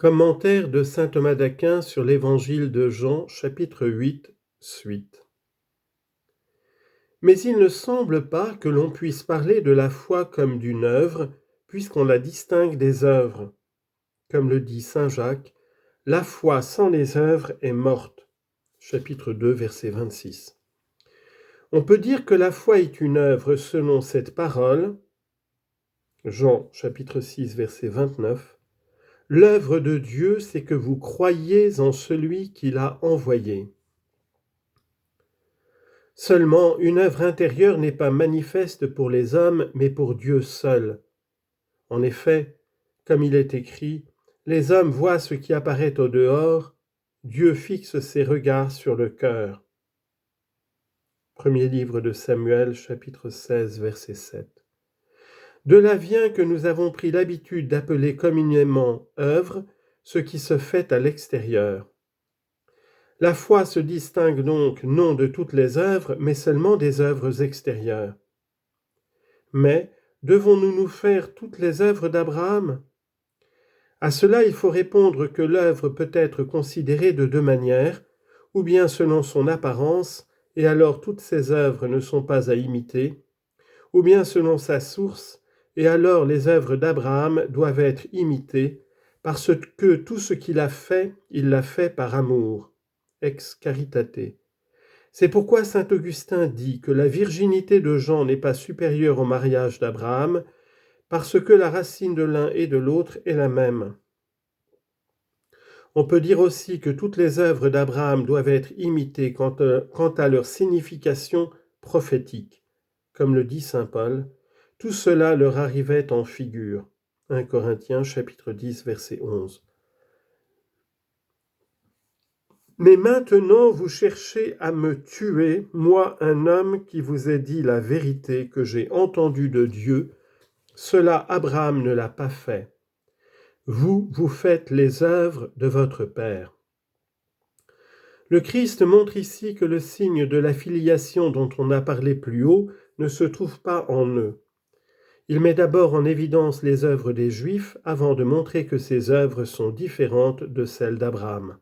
Commentaire de saint Thomas d'Aquin sur l'Évangile de Jean, chapitre 8, suite. Mais il ne semble pas que l'on puisse parler de la foi comme d'une œuvre, puisqu'on la distingue des œuvres. Comme le dit saint Jacques, la foi sans les œuvres est morte. Chapitre 2, verset 26. On peut dire que la foi est une œuvre selon cette parole, Jean, chapitre 6, verset 29. L'œuvre de Dieu, c'est que vous croyiez en celui qui l'a envoyé. Seulement, une œuvre intérieure n'est pas manifeste pour les hommes, mais pour Dieu seul. En effet, comme il est écrit, les hommes voient ce qui apparaît au dehors, Dieu fixe ses regards sur le cœur. Premier livre de Samuel, chapitre 16, verset 7. De là vient que nous avons pris l'habitude d'appeler communément œuvre ce qui se fait à l'extérieur. La foi se distingue donc non de toutes les œuvres, mais seulement des œuvres extérieures. Mais devons-nous nous faire toutes les œuvres d'Abraham ? À cela, il faut répondre que l'œuvre peut être considérée de deux manières, ou bien selon son apparence, et alors toutes ses œuvres ne sont pas à imiter, ou bien selon sa source, et alors les œuvres d'Abraham doivent être imitées, parce que tout ce qu'il a fait, il l'a fait par amour, ex caritate. C'est pourquoi saint Augustin dit que la virginité de Jean n'est pas supérieure au mariage d'Abraham, parce que la racine de l'un et de l'autre est la même. On peut dire aussi que toutes les œuvres d'Abraham doivent être imitées quant à leur signification prophétique. Comme le dit saint Paul, tout cela leur arrivait en figure. 1 Corinthiens chapitre 10 verset 11. Mais maintenant vous cherchez à me tuer, moi un homme qui vous ai dit la vérité que j'ai entendue de Dieu. Cela Abraham ne l'a pas fait. Vous faites les œuvres de votre Père. Le Christ montre ici que le signe de la filiation dont on a parlé plus haut ne se trouve pas en eux. Il met d'abord en évidence les œuvres des Juifs avant de montrer que ces œuvres sont différentes de celles d'Abraham.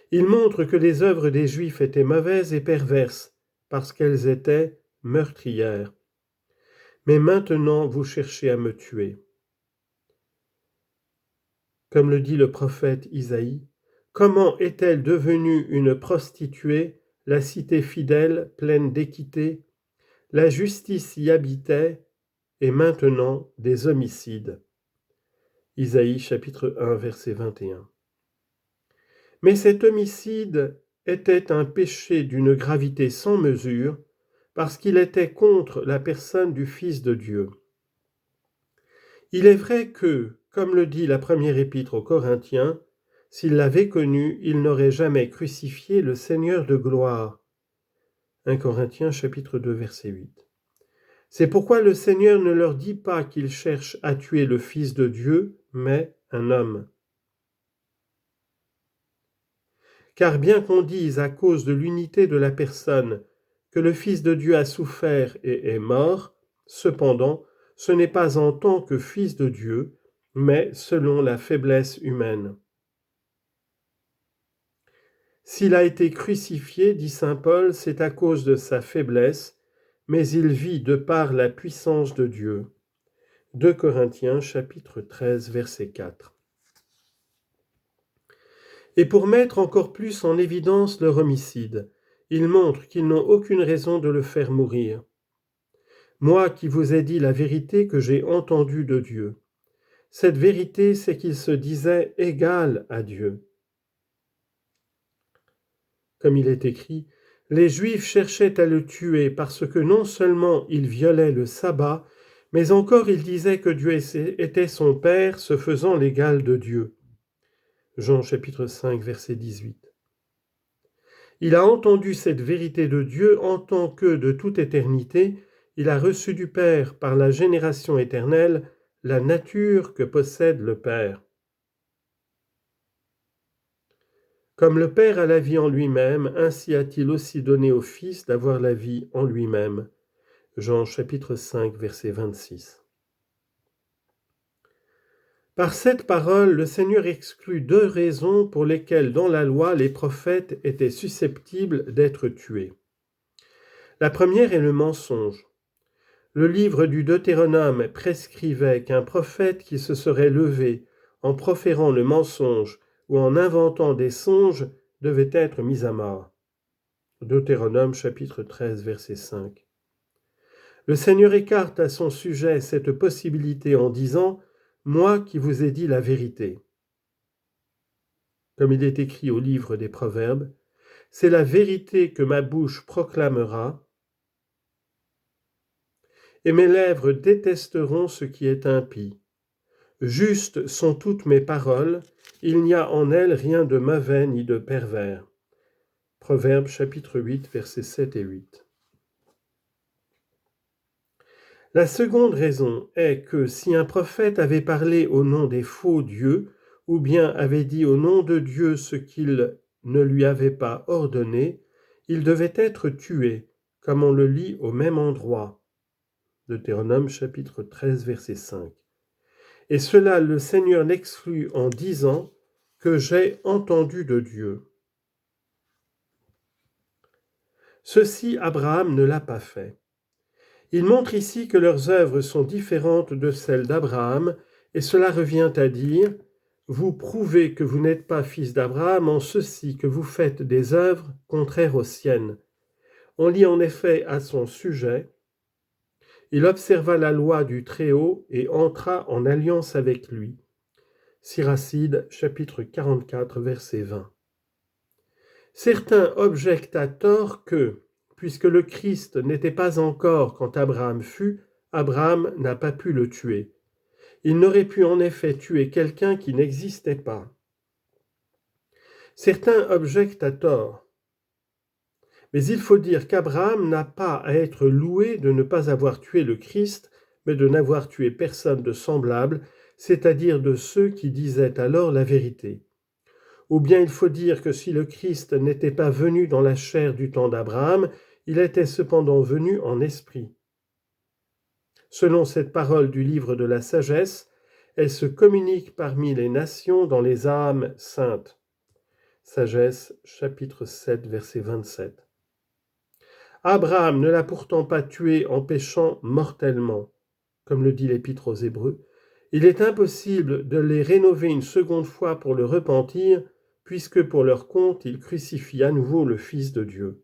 Il montre que les œuvres des Juifs étaient mauvaises et perverses parce qu'elles étaient meurtrières. Mais maintenant vous cherchez à me tuer. Comme le dit le prophète Isaïe, comment est-elle devenue une prostituée, la cité fidèle, pleine d'équité? La justice y habitait, et maintenant des homicides. Isaïe chapitre 1, verset 21. Mais cet homicide était un péché d'une gravité sans mesure, parce qu'il était contre la personne du Fils de Dieu. Il est vrai que, comme le dit la première épître aux Corinthiens, s'il l'avait connu, il n'aurait jamais crucifié le Seigneur de gloire. 1 Corinthiens chapitre 2, verset 8. C'est pourquoi le Seigneur ne leur dit pas qu'il cherche à tuer le Fils de Dieu, mais un homme. Car bien qu'on dise à cause de l'unité de la personne que le Fils de Dieu a souffert et est mort, cependant, ce n'est pas en tant que Fils de Dieu, mais selon la faiblesse humaine. S'il a été crucifié, dit saint Paul, c'est à cause de sa faiblesse, mais il vit de par la puissance de Dieu. 2 Corinthiens chapitre 13 verset 4. Et pour mettre encore plus en évidence leur homicide, il montre qu'ils n'ont aucune raison de le faire mourir. Moi qui vous ai dit la vérité que j'ai entendue de Dieu. Cette vérité, c'est qu'il se disait égal à Dieu. Comme il est écrit, les Juifs cherchaient à le tuer parce que non seulement il violait le sabbat, mais encore il disait que Dieu était son Père, se faisant l'égal de Dieu. Jean chapitre 5, verset 18. Il a entendu cette vérité de Dieu en tant que, de toute éternité, il a reçu du Père par la génération éternelle la nature que possède le Père. Comme le Père a la vie en lui-même, ainsi a-t-il aussi donné au Fils d'avoir la vie en lui-même. Jean chapitre 5, verset 26. Par cette parole, le Seigneur exclut 2 raisons pour lesquelles dans la loi les prophètes étaient susceptibles d'être tués. La première est le mensonge. Le livre du Deutéronome prescrivait qu'un prophète qui se serait levé en proférant le mensonge ou en inventant des songes devait être mis à mort. Deutéronome chapitre 13 verset 5. Le Seigneur écarte à son sujet cette possibilité en disant « Moi qui vous ai dit la vérité ». Comme il est écrit au livre des Proverbes, « C'est la vérité que ma bouche proclamera, et mes lèvres détesteront ce qui est impie. Justes sont toutes mes paroles, il n'y a en elles rien de mauvais ni de pervers. » Proverbes chapitre 8 versets 7 et 8. La seconde raison est que si un prophète avait parlé au nom des faux dieux, ou bien avait dit au nom de Dieu ce qu'il ne lui avait pas ordonné, il devait être tué, comme on le lit au même endroit. Deutéronome chapitre 13 verset 5. Et cela le Seigneur l'exclut en disant que j'ai entendu de Dieu. Ceci, Abraham ne l'a pas fait. Il montre ici que leurs œuvres sont différentes de celles d'Abraham, et cela revient à dire « Vous prouvez que vous n'êtes pas fils d'Abraham en ceci que vous faites des œuvres contraires aux siennes. » On lit en effet à son sujet « Il observa la loi du Très-Haut et entra en alliance avec lui. » Siracide, chapitre 44, verset 20. Certains objectent à tort que, puisque le Christ n'était pas encore quand Abraham fut, Abraham n'a pas pu le tuer. Il n'aurait pu en effet tuer quelqu'un qui n'existait pas. Certains objectent à tort. Mais il faut dire qu'Abraham n'a pas à être loué de ne pas avoir tué le Christ, mais de n'avoir tué personne de semblable, c'est-à-dire de ceux qui disaient alors la vérité. Ou bien il faut dire que si le Christ n'était pas venu dans la chair du temps d'Abraham, il était cependant venu en esprit. Selon cette parole du livre de la sagesse, elle se communique parmi les nations dans les âmes saintes. Sagesse, chapitre 7, verset 27. Abraham ne l'a pourtant pas tué en péchant mortellement, comme le dit l'Épître aux Hébreux. Il est impossible de les rénover une seconde fois pour le repentir, puisque pour leur compte, il crucifie à nouveau le Fils de Dieu.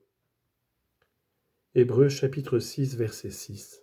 Hébreux chapitre 6, verset 6.